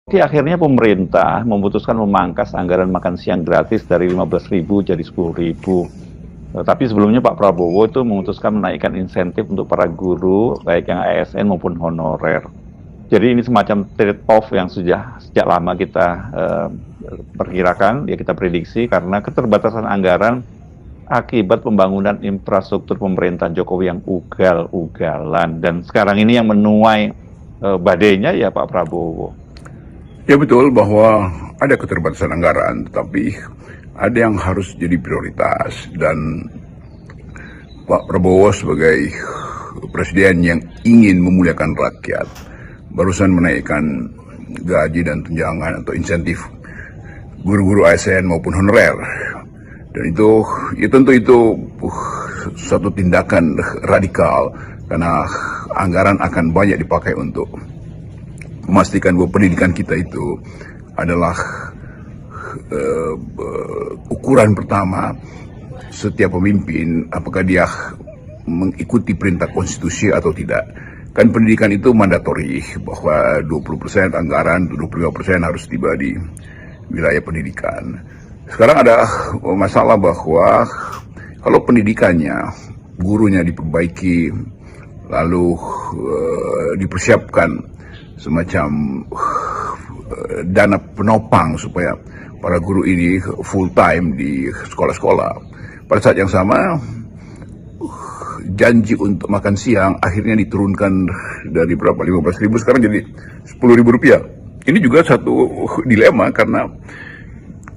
Jadi akhirnya pemerintah memutuskan memangkas anggaran makan siang gratis dari 15.000 jadi 10.000. Tapi sebelumnya Pak Prabowo itu memutuskan menaikkan insentif untuk para guru, baik yang ASN maupun honorer. Jadi ini semacam trade off yang sejak lama kita perkirakan, ya kita prediksi karena keterbatasan anggaran akibat pembangunan infrastruktur pemerintahan Jokowi yang ugal-ugalan. Dan sekarang ini yang menuai badainya ya Pak Prabowo. Ya betul bahwa ada keterbatasan anggaran, tetapi ada yang harus jadi prioritas, dan Pak Prabowo sebagai presiden yang ingin memuliakan rakyat barusan menaikkan gaji dan tunjangan atau insentif guru-guru ASN maupun honorer, dan itu ya tentu itu satu tindakan radikal karena anggaran akan banyak dipakai untuk memastikan bahwa pendidikan kita itu adalah ukuran pertama setiap pemimpin, apakah dia mengikuti perintah konstitusi atau tidak. Kan pendidikan itu mandatori, bahwa 20% anggaran, 25% harus tiba di wilayah pendidikan. Sekarang ada masalah bahwa kalau pendidikannya, gurunya diperbaiki, lalu dipersiapkan semacam dana penopang supaya para guru ini full time di sekolah-sekolah. Pada saat yang sama, janji untuk makan siang akhirnya diturunkan dari berapa, 15.000 sekarang jadi 10.000 rupiah. Ini juga satu dilema karena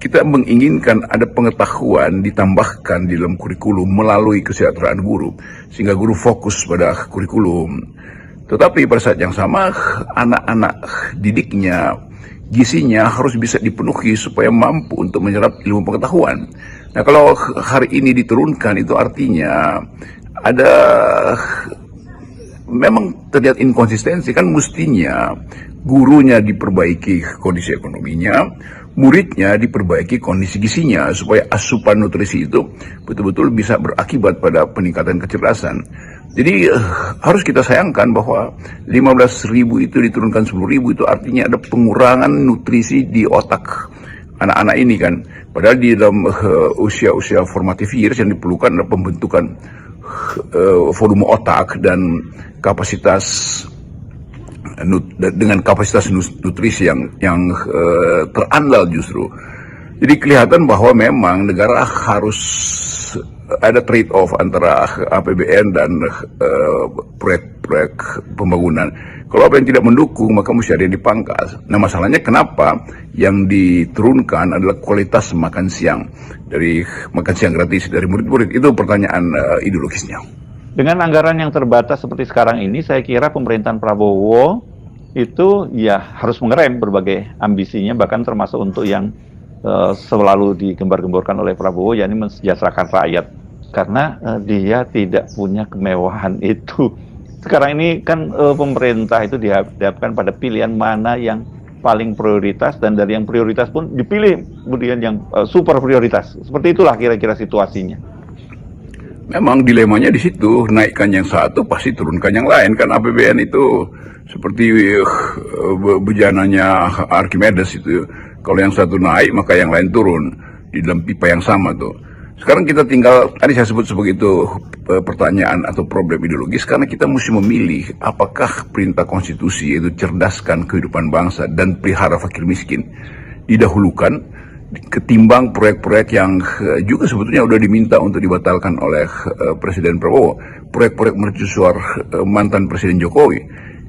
kita menginginkan ada pengetahuan ditambahkan di dalam kurikulum melalui kesejahteraan guru, sehingga guru fokus pada kurikulum. Tetapi pada saat yang sama, anak-anak didiknya, gizinya harus bisa dipenuhi supaya mampu untuk menyerap ilmu pengetahuan. Nah, kalau hari ini diturunkan, itu artinya ada memang terlihat inkonsistensi. Kan mestinya gurunya diperbaiki kondisi ekonominya, muridnya diperbaiki kondisi gizinya, supaya asupan nutrisi itu betul-betul bisa berakibat pada peningkatan kecerdasan. Jadi harus kita sayangkan bahwa 15.000 itu diturunkan 10.000, itu artinya ada pengurangan nutrisi di otak anak-anak ini kan. Padahal di dalam usia-usia formative years yang diperlukan adalah pembentukan volume otak dan kapasitas dengan kapasitas nutrisi yang terandal justru. Jadi kelihatan bahwa memang negara harus ada trade off antara APBN dan proyek-proyek pembangunan. Kalau apa yang tidak mendukung, maka mesti ada yang dipangkas. Nah, masalahnya kenapa yang diturunkan adalah kualitas makan siang, dari makan siang gratis dari murid-murid. Itu pertanyaan ideologisnya. Dengan anggaran yang terbatas seperti sekarang ini, saya kira pemerintahan Prabowo itu ya harus mengerem berbagai ambisinya, bahkan termasuk untuk yang selalu digembar-gemborkan oleh Prabowo, yakni mensejahterakan rakyat. Karena dia tidak punya kemewahan itu. Sekarang ini kan pemerintah itu dihadapkan pada pilihan mana yang paling prioritas, dan dari yang prioritas pun dipilih kemudian yang super prioritas. Seperti itulah kira-kira situasinya. Memang dilemanya di situ, naikkan yang satu pasti turunkan yang lain. Kan APBN itu seperti bejananya Archimedes itu. Kalau yang satu naik maka yang lain turun di dalam pipa yang sama tuh. Sekarang kita tinggal, tadi saya sebut sebagai itu pertanyaan atau problem ideologis, karena kita mesti memilih apakah perintah konstitusi, yaitu cerdaskan kehidupan bangsa dan pelihara fakir miskin, didahulukan ketimbang proyek-proyek yang juga sebetulnya sudah diminta untuk dibatalkan oleh Presiden Prabowo, proyek-proyek mercusuar mantan Presiden Jokowi.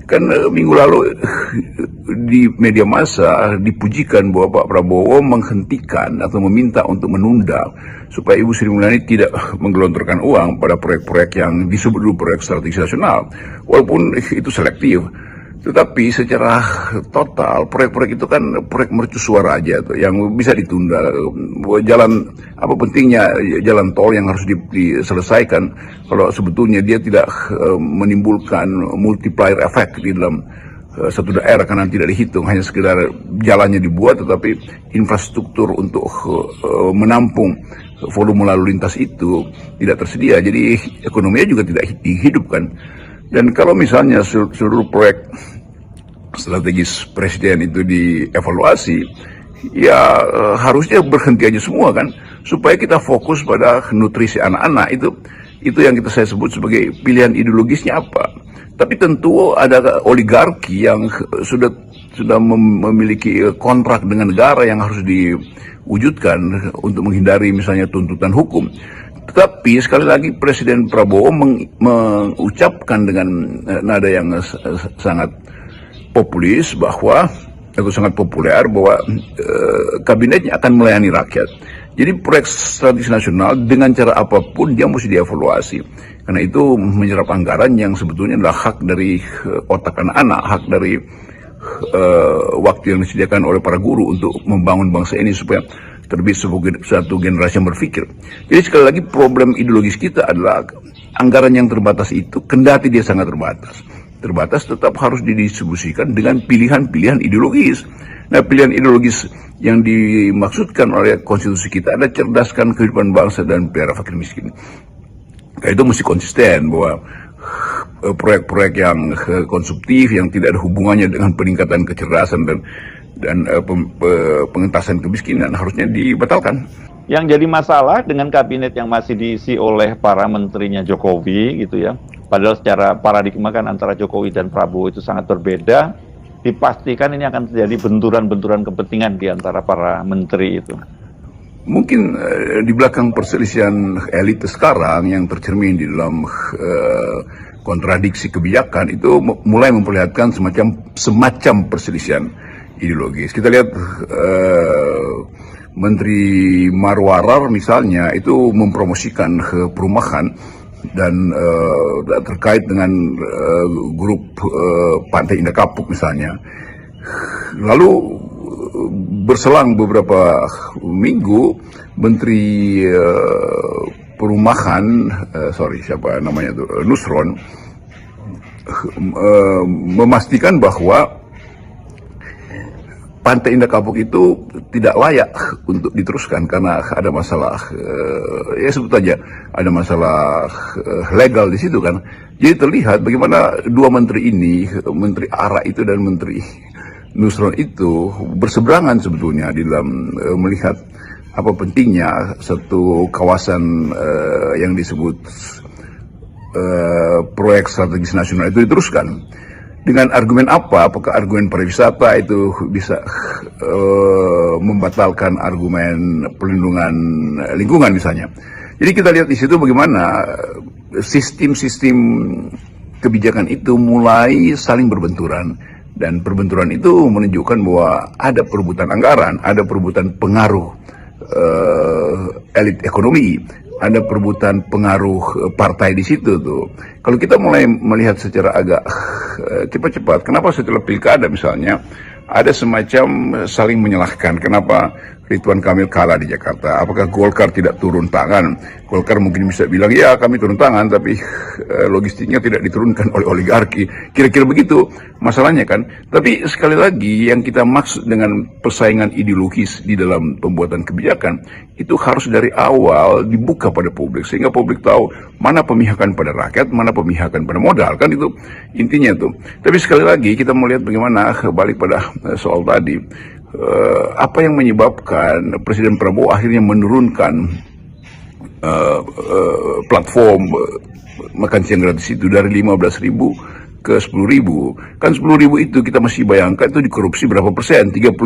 Kan minggu lalu di media massa dipujikan bahwa Pak Prabowo menghentikan atau meminta untuk menunda supaya Ibu Sri Mulyani tidak menggelontorkan uang pada proyek-proyek yang disebut dulu proyek strategis nasional, walaupun itu selektif. Tetapi secara total proyek-proyek itu kan proyek mercusuar aja tuh, yang bisa ditunda. Jalan, apa pentingnya jalan tol yang harus diselesaikan kalau sebetulnya dia tidak menimbulkan multiplier effect di dalam satu daerah, karena tidak dihitung, hanya sekedar jalannya dibuat tetapi infrastruktur untuk menampung volume lalu lintas itu tidak tersedia. Jadi ekonominya juga tidak dihidupkan. Dan kalau misalnya seluruh proyek strategis presiden itu dievaluasi, ya harusnya berhenti aja semua kan, supaya kita fokus pada nutrisi anak-anak. Itu yang saya sebut sebagai pilihan ideologisnya apa. Tapi tentu ada oligarki yang sudah memiliki kontrak dengan negara yang harus diwujudkan untuk menghindari misalnya tuntutan hukum. Tetapi sekali lagi Presiden Prabowo mengucapkan dengan nada yang sangat populis bahwa atau sangat populer bahwa kabinetnya akan melayani rakyat. Jadi proyek strategis nasional dengan cara apapun dia mesti dievaluasi. Karena itu menyerap anggaran yang sebetulnya adalah hak dari otak anak-anak, hak dari waktu yang disediakan oleh para guru untuk membangun bangsa ini supaya terbit satu generasi yang berpikir. Jadi sekali lagi problem ideologis kita adalah anggaran yang terbatas itu, kendati dia sangat terbatas tetap harus didistribusikan dengan pilihan-pilihan ideologis. Nah, pilihan ideologis yang dimaksudkan oleh konstitusi kita adalah cerdaskan kehidupan bangsa dan pelihara fakir miskin. Nah, itu mesti konsisten bahwa proyek-proyek yang konsumtif yang tidak ada hubungannya dengan peningkatan kecerdasan dan pengentasan kemiskinan harusnya dibatalkan. Yang jadi masalah dengan kabinet yang masih diisi oleh para menterinya Jokowi gitu ya, padahal secara paradigma kan antara Jokowi dan Prabowo itu sangat berbeda, dipastikan ini akan terjadi benturan-benturan kepentingan di antara para menteri itu. Mungkin di belakang perselisihan elit sekarang yang tercermin di dalam kontradiksi kebijakan itu mulai memperlihatkan semacam perselisihan ideologis. Kita lihat Menteri Marwarar misalnya itu mempromosikan perumahan dan terkait dengan grup Pantai Indah Kapuk misalnya. Lalu berselang beberapa minggu Menteri Perumahan, Nusron memastikan bahwa Pantai Indah Kapuk itu tidak layak untuk diteruskan karena ada masalah, ya sebut aja ada masalah legal di situ kan. Jadi terlihat bagaimana dua menteri ini, Menteri ARA itu dan Menteri Nusron itu berseberangan sebetulnya di dalam melihat apa pentingnya satu kawasan yang disebut proyek strategis nasional itu diteruskan. Dengan argumen apa? Apakah argumen pariwisata itu bisa membatalkan argumen pelindungan lingkungan misalnya? Jadi kita lihat di situ bagaimana sistem-sistem kebijakan itu mulai saling berbenturan. Dan perbenturan itu menunjukkan bahwa ada perebutan anggaran, ada perebutan pengaruh elit ekonomi, ada perebutan pengaruh partai di situ tuh. Kalau kita mulai melihat secara agak cepat-cepat, kenapa setelah pilkada misalnya ada semacam saling menyalahkan, kenapa Ridwan Kamil kalah di Jakarta? Apakah Golkar tidak turun tangan? Golkar mungkin bisa bilang, ya kami turun tangan, tapi logistiknya tidak diturunkan oleh oligarki. Kira-kira begitu masalahnya kan. Tapi sekali lagi yang kita maksud dengan persaingan ideologis di dalam pembuatan kebijakan, itu harus dari awal dibuka pada publik. Sehingga publik tahu mana pemihakan pada rakyat, mana pemihakan pada modal. Kan itu intinya tuh. Tapi sekali lagi kita melihat bagaimana, balik pada soal tadi, apa yang menyebabkan Presiden Prabowo akhirnya menurunkan platform makan siang gratis itu dari 15.000 ke 10.000. Kan 10.000 itu kita masih bayangkan itu dikorupsi berapa persen, 30%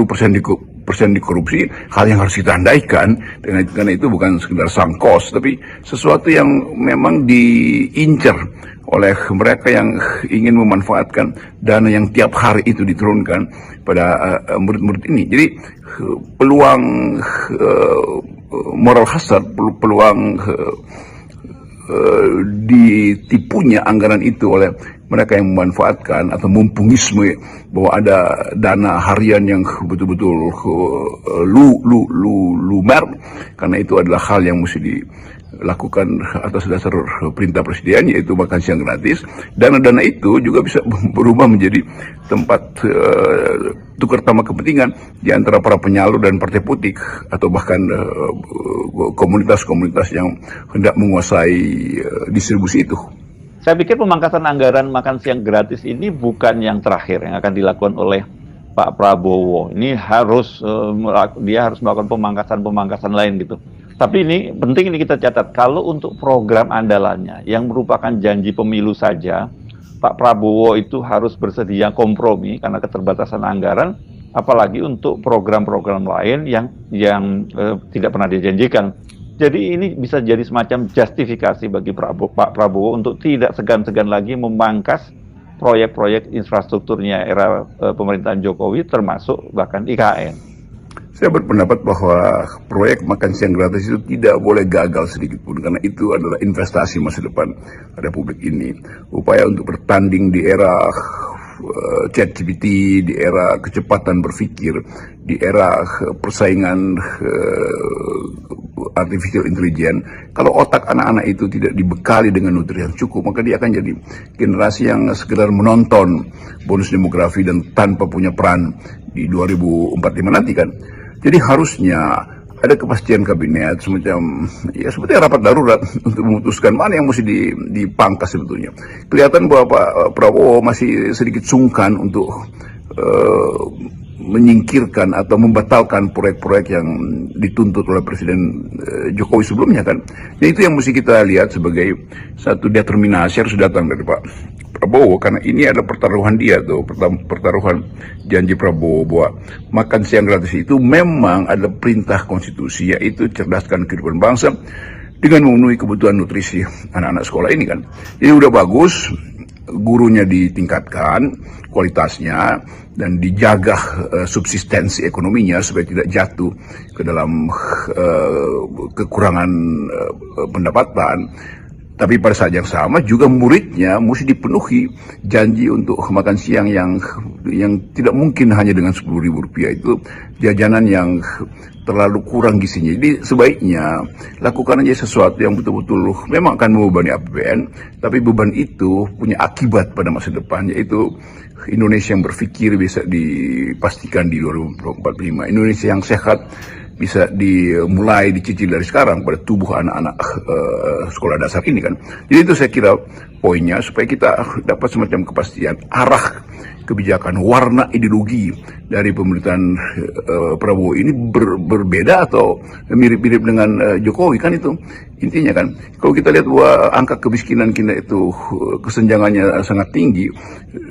dikorupsi, hal yang harus kita andaikan, karena itu bukan sekedar sang kos, tapi sesuatu yang memang diincar oleh mereka yang ingin memanfaatkan dana yang tiap hari itu diturunkan pada murid-murid ini. Jadi peluang moral hazard, peluang ditipunya anggaran itu oleh mereka yang memanfaatkan atau mempungisme bahwa ada dana harian yang betul-betul lumer, karena itu adalah hal yang mesti dilakukan atas dasar perintah presiden, yaitu makan siang gratis. Dana-dana itu juga bisa berubah menjadi tempat tukar tambah kepentingan di antara para penyalur dan partai politik, atau bahkan komunitas-komunitas yang hendak menguasai distribusi itu. Saya pikir pemangkasan anggaran makan siang gratis ini bukan yang terakhir yang akan dilakukan oleh Pak Prabowo. Ini dia harus melakukan pemangkasan lain gitu. Tapi ini penting ini kita catat, kalau untuk program andalannya yang merupakan janji pemilu saja, Pak Prabowo itu harus bersedia kompromi karena keterbatasan anggaran, apalagi untuk program-program lain yang tidak pernah dijanjikan. Jadi ini bisa jadi semacam justifikasi bagi Pak Prabowo untuk tidak segan-segan lagi memangkas proyek-proyek infrastrukturnya era pemerintahan Jokowi, termasuk bahkan IKN. Saya berpendapat bahwa proyek makan siang gratis itu tidak boleh gagal sedikit pun, karena itu adalah investasi masa depan Republik ini. Upaya untuk bertanding di era ChatGPT, di era kecepatan berpikir, di era persaingan artificial intelligence. Kalau otak anak-anak itu tidak dibekali dengan nutrisi yang cukup, maka dia akan jadi generasi yang sekedar menonton bonus demografi dan tanpa punya peran di 2045 nanti kan. Jadi harusnya ada kepastian kabinet semacam ya seperti rapat darurat untuk memutuskan mana yang mesti dipangkas sebetulnya. Kelihatan bahwa Pak Prabowo masih sedikit sungkan untuk menyingkirkan atau membatalkan proyek-proyek yang dituntut oleh Presiden Jokowi sebelumnya kan. Dan itu yang mesti kita lihat sebagai satu determinasi harus datang dari Pak Prabowo, karena ini ada pertaruhan dia tuh, pertaruhan janji Prabowo bahwa makan siang gratis itu memang ada perintah konstitusi, yaitu cerdaskan kehidupan bangsa dengan memenuhi kebutuhan nutrisi anak-anak sekolah ini kan. Jadi udah bagus, gurunya ditingkatkan kualitasnya dan dijaga subsistensi ekonominya supaya tidak jatuh ke dalam kekurangan pendapatan. Tapi pada saat yang sama juga muridnya mesti dipenuhi janji untuk makan siang yang tidak mungkin hanya dengan Rp10.000 itu jajanan yang terlalu kurang gizinya. Jadi sebaiknya lakukan aja sesuatu yang betul-betul memang akan membebani APBN, tapi beban itu punya akibat pada masa depan, yaitu Indonesia yang berpikir bisa dipastikan di 2045. Indonesia yang sehat bisa dimulai dicicil dari sekarang pada tubuh anak-anak sekolah dasar ini kan. Jadi itu saya kira poinnya, supaya kita dapat semacam kepastian arah kebijakan, warna ideologi dari pemerintahan Prabowo ini berbeda atau mirip-mirip dengan Jokowi kan, itu intinya kan. Kalau kita lihat bahwa angka kemiskinan kita itu kesenjangannya sangat tinggi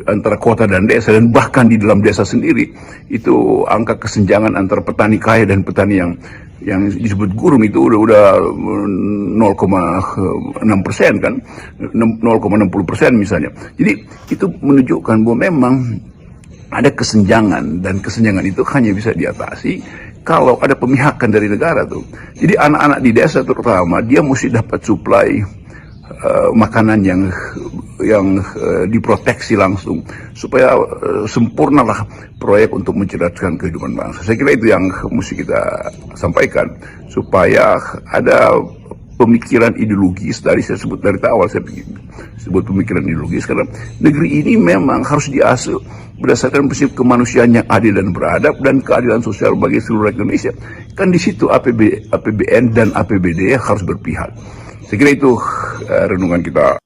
antara kota dan desa, dan bahkan di dalam desa sendiri itu angka kesenjangan antara petani kaya dan petani yang disebut gurun itu udah 0,6% kan, 0,60% misalnya. Jadi itu menunjukkan bahwa memang ada kesenjangan, dan kesenjangan itu hanya bisa diatasi kalau ada pemihakan dari negara tuh. Jadi anak-anak di desa terutama dia mesti dapat suplai makanan yang diproteksi langsung, supaya sempurnalah proyek untuk mencerdaskan kehidupan bangsa. Saya kira itu yang mesti kita sampaikan, supaya ada pemikiran ideologis. Tadi saya sebut dari awal, saya sebut pemikiran ideologis karena negeri ini memang harus diasuh berdasarkan prinsip kemanusiaan yang adil dan beradab dan keadilan sosial bagi seluruh rakyat Indonesia. Kan di situ APBN dan APBD harus berpihak. Saya kira itu renungan kita.